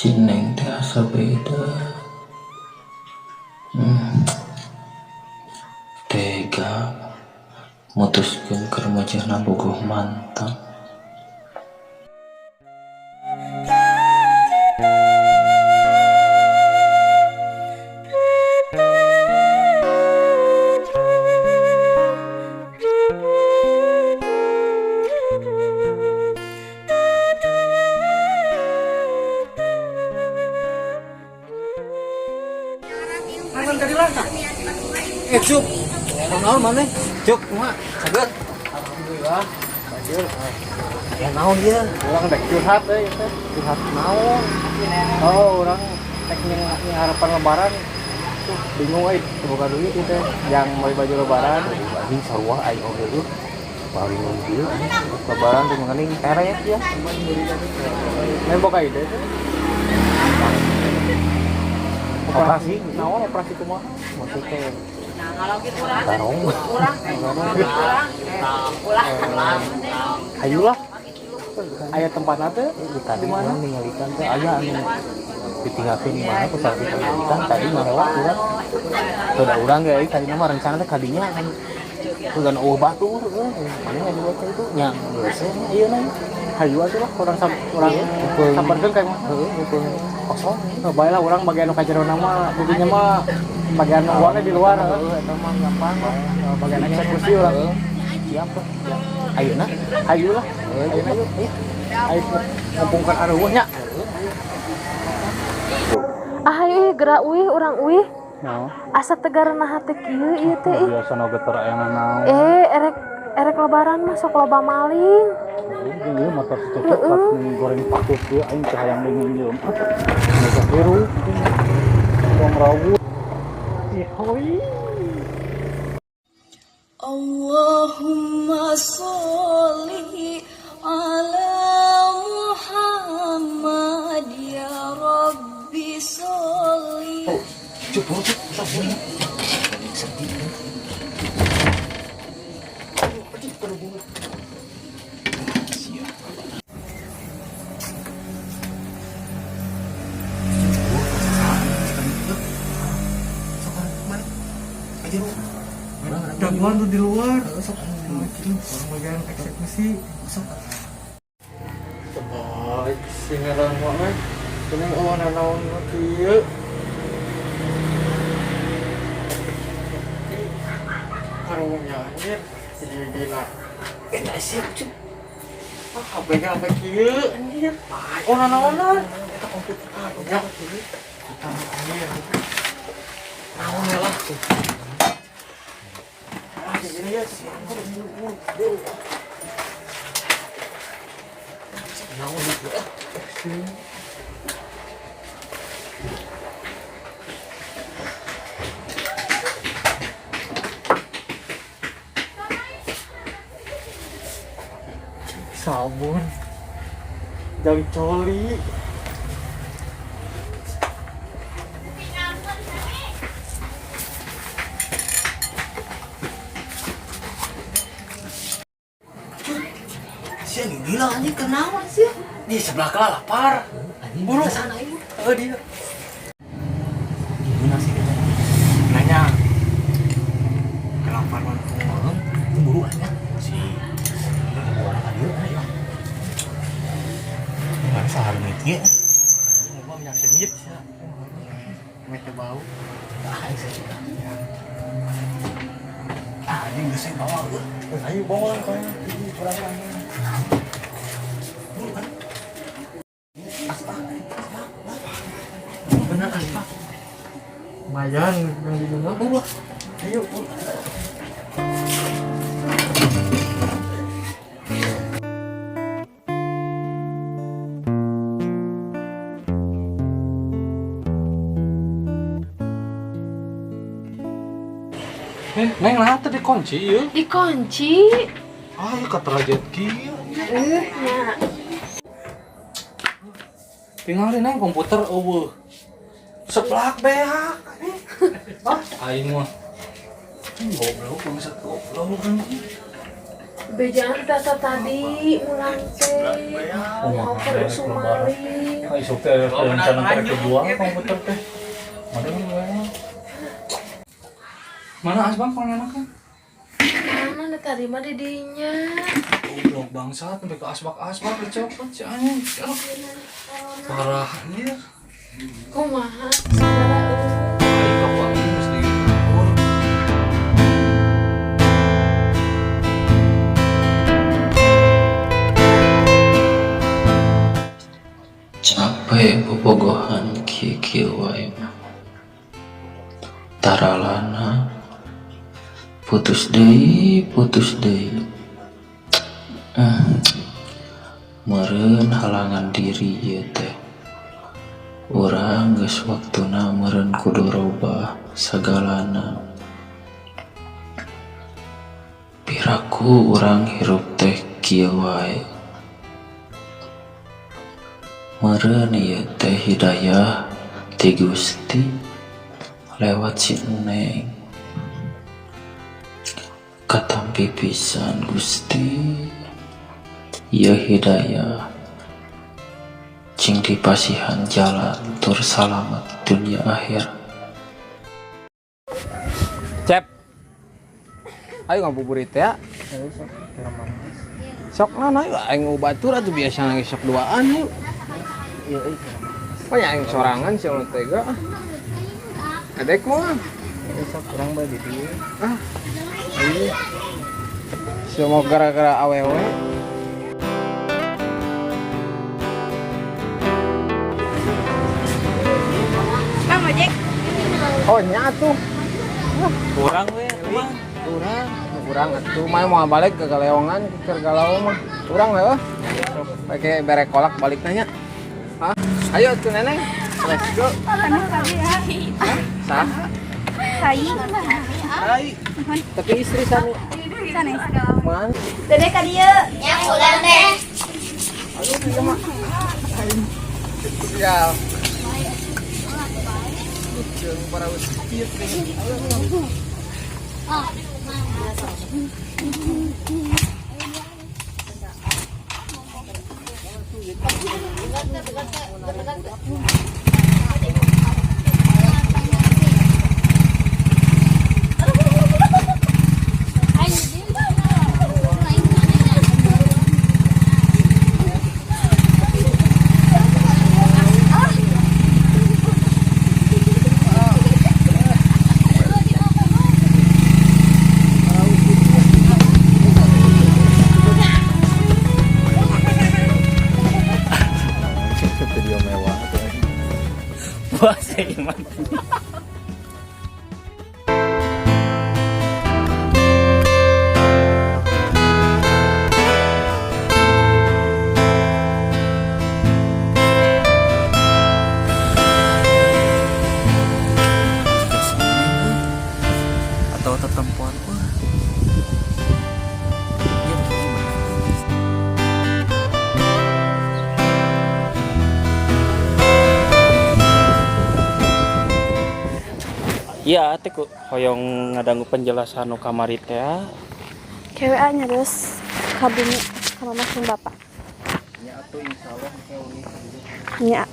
Si Neng teh asa beda. Tega mutuskeun keur remajana bogoh mantan. Cuk, naon mana? Cuk, mah, saget. Alhamdulillah, banjir. Ya naon dia? Orang dek curhat curhat naon? Oh, orang teknik harapan lebaran. Tuh, bingung buka duit itu yang beli baju lebaran. Anjing sarua aing oge tuh. Paling mobil lebaran tuh mengening kerek ya. Main boga ide tuh. Operasi, naon operasi kumaha? Maksudnya tarong ayulah aya tempatna teh di mana ninggalikan teh aya anu ditinggalkeun di mana pusat ditinggalkan tadi ngalewat urang teu urang ge tadi mah rencana teh kadinya kan kugan batur mana aya itu nya geus ieu na hayu atuh lah urang samperkeun kayak mah heuh kosong bae lah urang bagian nu ka jero nama budinya mah bagian uangnya di luar eta mah gampang bagian eksekusi urang siap ayeuna hayu lah ayeuna yuk ayo ngumpulkan areuh nya hayu gerak uih urang uih naon asa tegarana hate kieu ieu teh biasana geter ayana naon erek lebaran mah sok loba maling ieu motor cocok goreng patut ieu aing teh hayang bingung jeung motor biru wong rawuh hoi Allahumma sholli ala Muhammad ya Rabbi sholli. Cepur Daguan tuh di luar. Orang bagian eksekusi. Sebaik singaran mana? Kena naon kieu. Karunya anjir, gila. Eta siap cuk. Apa kieu anjir. Naon? Eta komputer ya. Naon lah. Sabun jam coli si anjing gila anjing kenaon sih di sebelah kala lapar buru sana ieu dia gimana sih nanya kelaparan kumaha buru anya si orang adieu aya nggak sahar miti ya ngomong minyak senyit sih mete bau anjing geus bawa ayo bawa kan kurang lagi benar Pak lumayan yang di rumah buah ayo Neng lah teh dikunci ieu. dikunci Ieu katrajet kieu. nya Tinggal Neng komputer eueuh. Seblak beak. Aing mah goblok bisa goblok. Bejaan data tadi ulang teh. Mau ke Sumali. Isuk teh rencana teh kedua komputer teh. Ada nih. Mana asbak panganakna? Mana tadi mah di dinya. Goblok bangsat sampai ke asbak dicopot si anjing. Parah anjir. Kumaha saudara Ai kapan mesti diukur. Capek bobogohan kieu wae mah. Taralana putus deui. Meureun halangan diri ieu teh. Urang geus waktuna meureun kudu robah sagalana. Piraku urang hirup teh kieu wae. Meureun ieu teh hidayah ti Gusti lewat si Neng. Katampi pisan Gusti ieu hidayah cing dipasihan jalan tur salamet dunia akhir. Cep, ayo ngabuburit ya. Sok nana yuk, aing batur atuh biasa nangis sok duaan yuk. Oh ya aing sorangan sih orang tega. Adek mah. Sok kurang bae di dieu. Iya. Semua gara-gara awewe. Bang ojek. Oh nyatu. Kurang we, mah. Kurang atuh mah mau balik ke Galeongan ke Galau mah. Kurang heuh. Pakai bere kolak balik nanya. Hah? Ayo tuh neneng. Let's go. Sah? Hai. Tapi istri sani. Man. Dede ka dieu. Yang udah teh. Aduh dia mah. Ya. Jeung para usiit. Video mewah. Bahasa iman. Atau tetempuan pun. Iya, teh ku hoyong ngadangu penjelasan nu kamari teh. KWA nya terus kabumi ka mama jeung bapak. Ya atuh insyaallah keuni. Nya.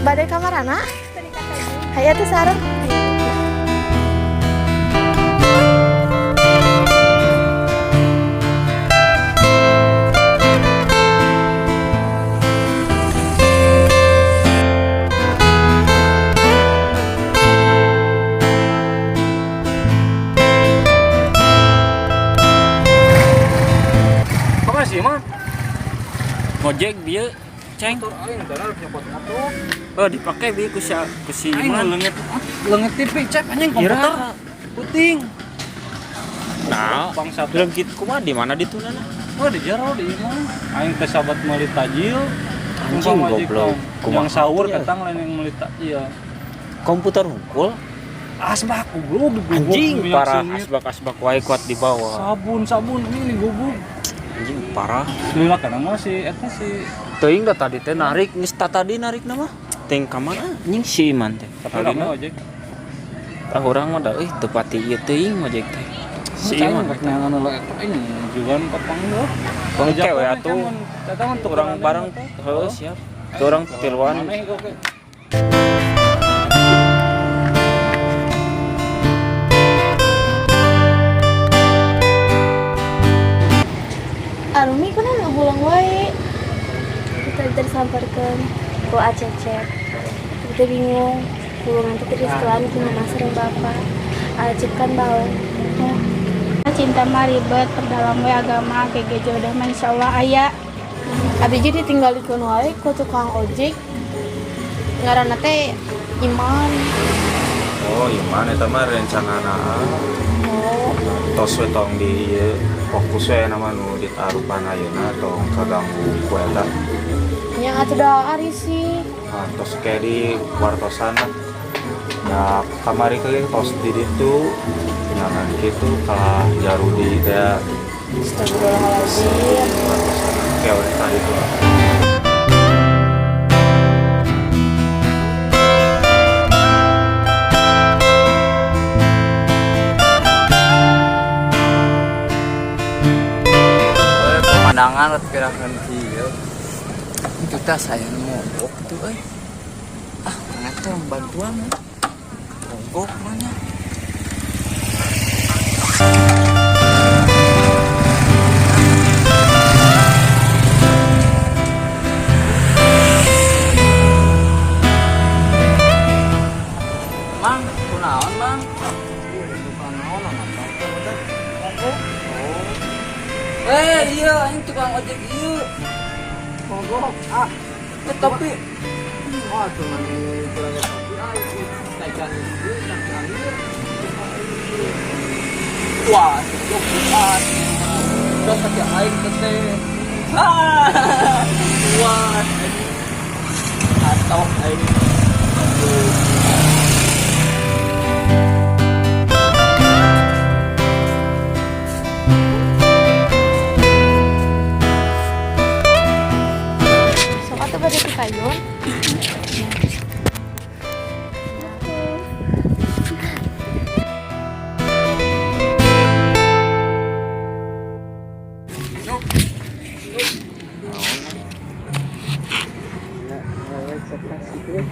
Badai kamarana? Hayu teh sareng. Apa sih mah? Ngojek dia Ceng. Motor aing teh harus nyopot motor. Oh, dipakai bi ku si Aing Iman. leungit TV cep anjing komputer. Kira. Puting. Nah, bangsa leungit kumaha di mana dituna? oh di jero di imah. Aing teh sahabat meuli tajil. Anjing Umpama goblok. jika yang sahur ketang lain yang meuli tajil. Komputer hungkul. Asbak goblok Anjing parah asbak wae kuat di bawah. Sabun ini goblok. Anjing parah. Lila kana mah si eta si Teuing da tadi teh narik geus tadi narikna mah. Teng ka mana? Anjing si Iman teh. Tadina ojek. Tah urang mah da euy teu pati ieu teuing ojek teh. Si Iman rek nyangan lo eta ini jugan petang deh. bangke we atuh. Eta mah tuh Urang bareng heuh siap. Teu urang tiluan. Aneh oke. Arumi kan anu bulang wae. Kita disamparkeun ku acecek. Kita bingung. Bulangan teh terus kelan kumaha sareng bapak. Acek kan bae. Cinta mah ribet, perdalam we agama, kayak jodoh mah insyaallah aya. Abi jadi tinggalikeun wae ku tukang ojek. Ngaranna teh Iman. Oh, Iman eta mah rencanana. Oh, Tos we tong di ieu fokus we nama nu ditarupan ayeuna tong kaganggu ku eta. nya atuh da ari sih. Nah, tos kayak di wartosan lah. Ya kamari ke tos di ditu nyaman kitu kalah jarudi teh Astagfirullahaladzim. wartosan kayak we tadi tuh. Pemandangan pirahan ieu. Itu teh saya mogok tuh euy. Ah, ngata bantuan. Mogok mana? Mang, kunaon, Mang? Bukan naon, mogok. Iya, ini tukang ojek iya. Mogok, tapi wah, cuma ini kurang tapi tekan itu wah, cukup terus pakai air teh. Wah, atau air. Pada di payun.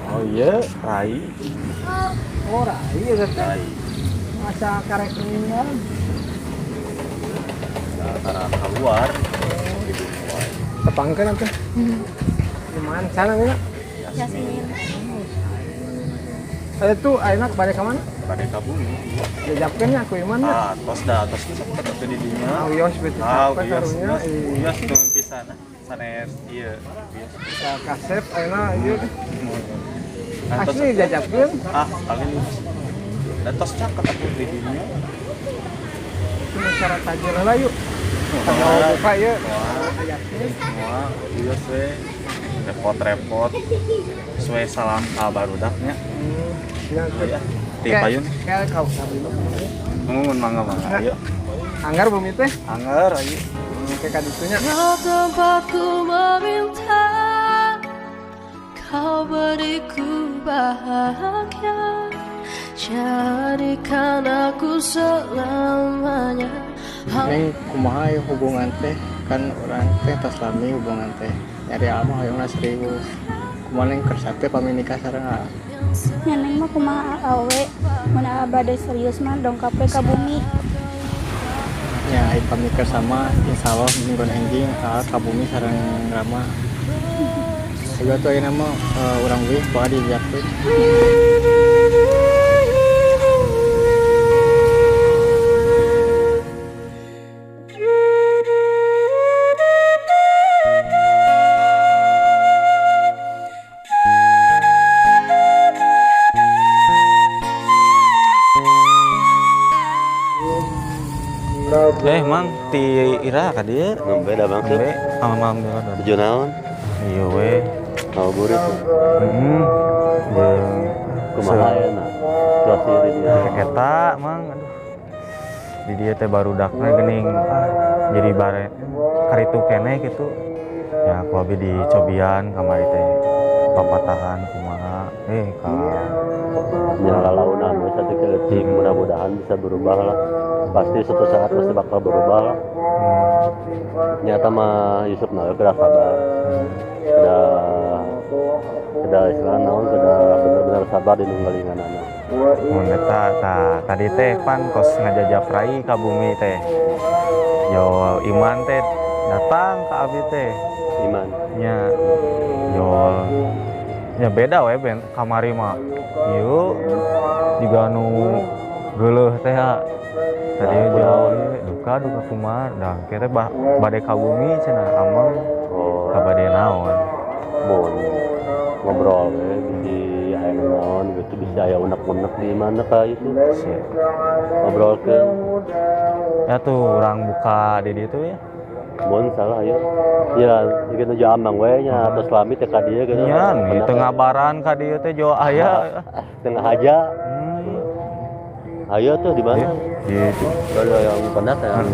Oh iya, Rai. Oh, rai ya teh. Masa karek ningal. Antara keluar. Tepangkeun atuh. Gimana sana mina? Yasmin. Itu enak balik ke mana? Pada kabumi. Dijapkeun nya ku iman nya. Tos bisa kita ke di dinya. Ah, wios beuti capek karunya. Wios turun pisan. Sanes ieu. Bisa kasep ayeuna ieu. Nah, tos Asli dijapkeun. kali dan tos cak ketemu di dinya. Cuma syarat tajir lah yuk. Tanggal buka ieu. Semua wios we repot-repot. Sesuai salam ka barudaknya. Ya, Di payun. Kayak kau sabi lu. Mun mangga. Ayo. Anggar bumi teh. Angger ayo. Kayak kaditunya. tempatku meminta kau beriku bahagia, jadikan aku selamanya. Neng kumaha ya hubungan teh kan orang teh tas lami hubungan teh nyari almah hoyongna serius kumaha neng kersate pami nikah sareng Nyaneng mah kumaha awe, mun abade serius mah dongkap we ka bumi. nya ai pami sama insyaallah minggon enjing ka bumi sareng rama juga tuh ayeuna mah urang wih bae dijakeun. Mang ti ira ka dieu. Beda maksud. Nembe mam mam Tujuh naon? Iya we. Ngabuburit. Jeung Kumaha ayeuna? Situasi di dieu. eta mang aduh. Di dieu teh barudakna geuning jadi bare karitu keneh gitu. Ya ku abi dicobian kamari teh papatahan kumaha ka Ya lalaunan we satu keutik mudah-mudahan bisa berubah lah. Pasti suatu saat pasti bakal berubah lah. Nyata mah Yusuf nawe kena sabar. Keda istilah naon keda bener-bener sabar di nunggalinganana. mun eta tadi teh pan kos ngajajaprai ka bumi teh. Yo iman teh datang ka abi teh. Iman. Nya yo nya beda we ben kamari mah. Ieu juga nu geuleuh teh tadi jauh duka kumaha dah kira bade ka bumi cenah amang ka bade naon Bon ngobrol we di aya naon gitu bisa aya unek-unek di mana ka itu ngobrolkeun ya tuh orang buka di ditu ya bon salah ya ya gitu jo amang we nya atau selami teh ka dieu gitu nya nih tengah baran ka dieu teh jo aya tengah aja ayo tuh di mana di ada yang pernah yang